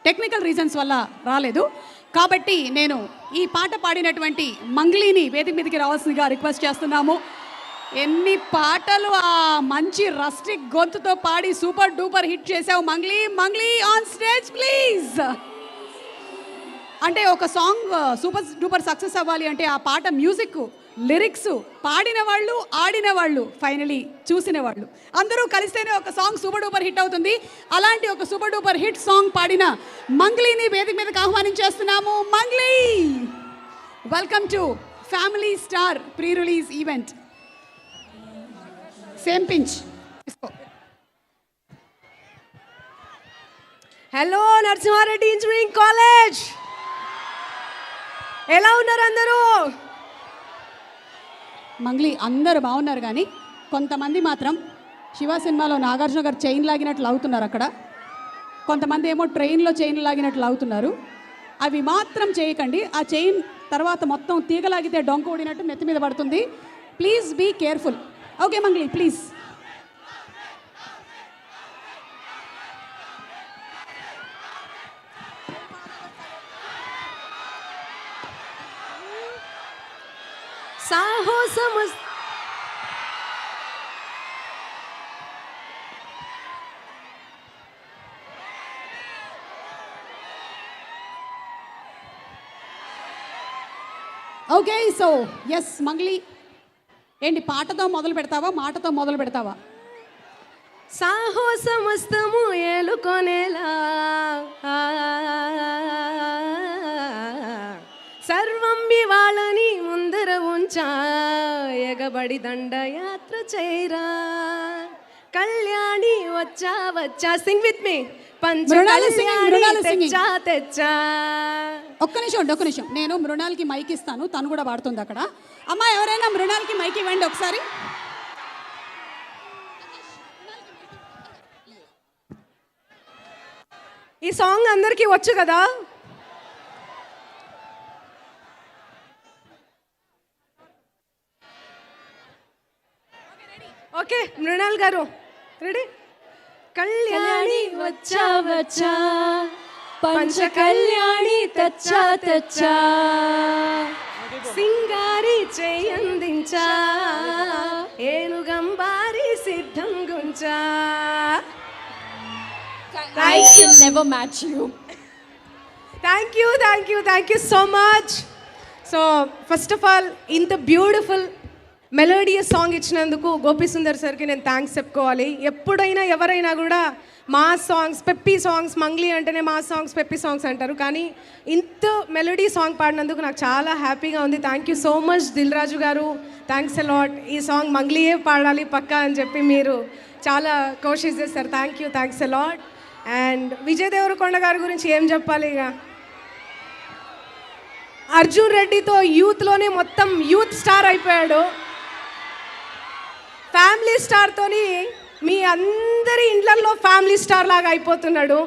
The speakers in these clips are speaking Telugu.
టెక్నికల్ రీజన్స్ వల్ల రాలేదు. కాబట్టి నేను ఈ పాట పాడినటువంటి మంగ్లీని వేదిక మీదకి రావాల్సిందిగా రిక్వెస్ట్ చేస్తున్నాము. ఎన్ని పాటలు ఆ మంచి రస్టిక్ గొంతుతో పాడి సూపర్ డూపర్ హిట్ చేసావు Mangli. Mangli on stage please. అంటే ఒక సాంగ్ సూపర్ డూపర్ సక్సెస్ అవ్వాలి అంటే ఆ పాట మ్యూజిక్, లిరిక్స్, పాడిన వాళ్ళు, ఆడిన వాళ్ళు, ఫైనలీ చూసిన వాళ్ళు అందరూ కలిస్తేనే ఒక సాంగ్ సూపర్ డూపర్ హిట్ అవుతుంది. అలాంటి ఒక సూపర్ డూపర్ హిట్ సాంగ్ పాడిన మంగ్లీని వేదిక మీదకి ఆహ్వానించేస్తున్నాము. Mangli, welcome to family star pre release event. Same pinch. Hello Narasimha Reddy engineering college, ఎలా ఉన్నారు అందరూ? మంగ్లీ అందరూ బాగున్నారు, కానీ కొంతమంది మాత్రం శివ సినిమాలో నాగార్జున గారు చైన్ లాగినట్లు అవుతున్నారు అక్కడ. కొంతమంది ఏమో ట్రైన్లో చైన్ లాగినట్లు అవుతున్నారు. అవి మాత్రం చేయకండి. ఆ చైన్ తర్వాత మొత్తం తీగలాగితే డొంక ఊడినట్టు నెత్తి మీద పడుతుంది. Please be careful. Okay Mangli, please. సాహసం ఓకే, సో ఎస్ మంగ్లీ, ఏంటి పాటతో మొదలు పెడతావా, మాటతో మొదలు పెడతావా? సాహసమస్తము ఏలుకొనేలా సర్వం వాళ్ళని ముందర ఉంచా, ఎగబడి దండయాత్ర చేయరా కళ్యాణి వచ్చా వచ్చా. Sing with me. తెచ్చా తెచ్చా. ఒక్క నిమిషం, నేను మృణాల్కి మైక్ ఇస్తాను, తను కూడా పాడుతుంది అక్కడ. అమ్మా ఎవరైనా మృణాల్కి మైక్ ఇవ్వండి ఒకసారి. ఈ సాంగ్ అందరికీ వచ్చు కదా? ఓకే మృణాల్ గారు రెడీ? కళ్యాణి వచ్చా వచ్చా, పంచ కళ్యాణి తెచ్చా తెచ్చా, సింగారి చేయందించా, ఏనుగంబారి సిద్ధం గుంచా. I can never match you. Thank you so much. So first of all, ఇంత బ్యూటిఫుల్ మెలోడియస్ సాంగ్ ఇచ్చినందుకు గోపి సుందర్ సార్కి నేను థ్యాంక్స్ చెప్పుకోవాలి. ఎప్పుడైనా ఎవరైనా కూడా మా సాంగ్స్, పెప్పీ సాంగ్స్, మంగ్లీ అంటేనే మా సాంగ్స్, పెప్పీ సాంగ్స్ అంటారు, కానీ ఇంత మెలోడీ సాంగ్ పాడినందుకు నాకు చాలా హ్యాపీగా ఉంది. Thank you so much Dil Raju garu, thanks a lot. ఈ సాంగ్ మంగ్లీయే పాడాలి పక్కా అని చెప్పి మీరు చాలా కోషిష్ చేస్తారు. Thanks a lot. And Vijay Deverakonda గారి గురించి ఏం చెప్పాలి, ఇక అర్జున్ రెడ్డితో యూత్లోనే మొత్తం యూత్ స్టార్ అయిపోయాడు. ఫ్యామిలీ స్టార్తోని మీ అందరి ఇండ్లల్లో ఫ్యామిలీ స్టార్ లాగా అయిపోతున్నాడు.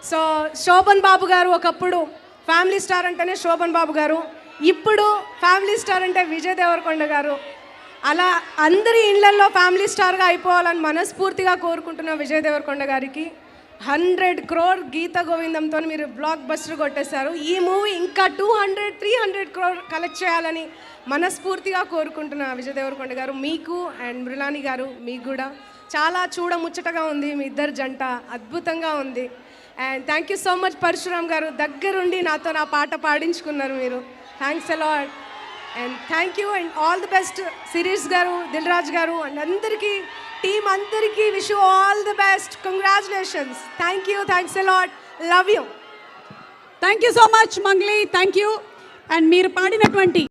సో శోభన్ బాబు గారు ఒకప్పుడు ఫ్యామిలీ స్టార్ అంటేనే శోభన్ బాబు గారు, ఇప్పుడు ఫ్యామిలీ స్టార్ అంటే విజయ్ దేవరకొండ గారు. అలా అందరి ఇండ్లల్లో ఫ్యామిలీ స్టార్గా అయిపోవాలని మనస్ఫూర్తిగా కోరుకుంటున్న విజయ్ దేవరకొండ గారికి 100 crore గీత గోవిందంతో మీరు బ్లాక్ బస్టర్ కొట్టేశారు. ఈ మూవీ ఇంకా 200-300 crore కలెక్ట్ చేయాలని మనస్ఫూర్తిగా కోరుకుంటున్న విజయ్ దేవరకొండ గారు, మీకు అండ్ మృణాలి గారు, మీకు కూడా చాలా చూడముచ్చటగా ఉంది. మీ ఇద్దరు జంట అద్భుతంగా ఉంది. And thank you so much Parashuram గారు, దగ్గరుండి నాతో నా పాట పాడించుకున్నారు మీరు. Thanks a lot. And thank you and all the best Sirish గారు, దిల్ రాజు గారు అండ్ అందరికీ, టీమ్ అందరికీ wish you all the best. Congratulations. Thanks a lot. Love you. Thank you so much Mangli, thank you. And మీరు పాడినటువంటి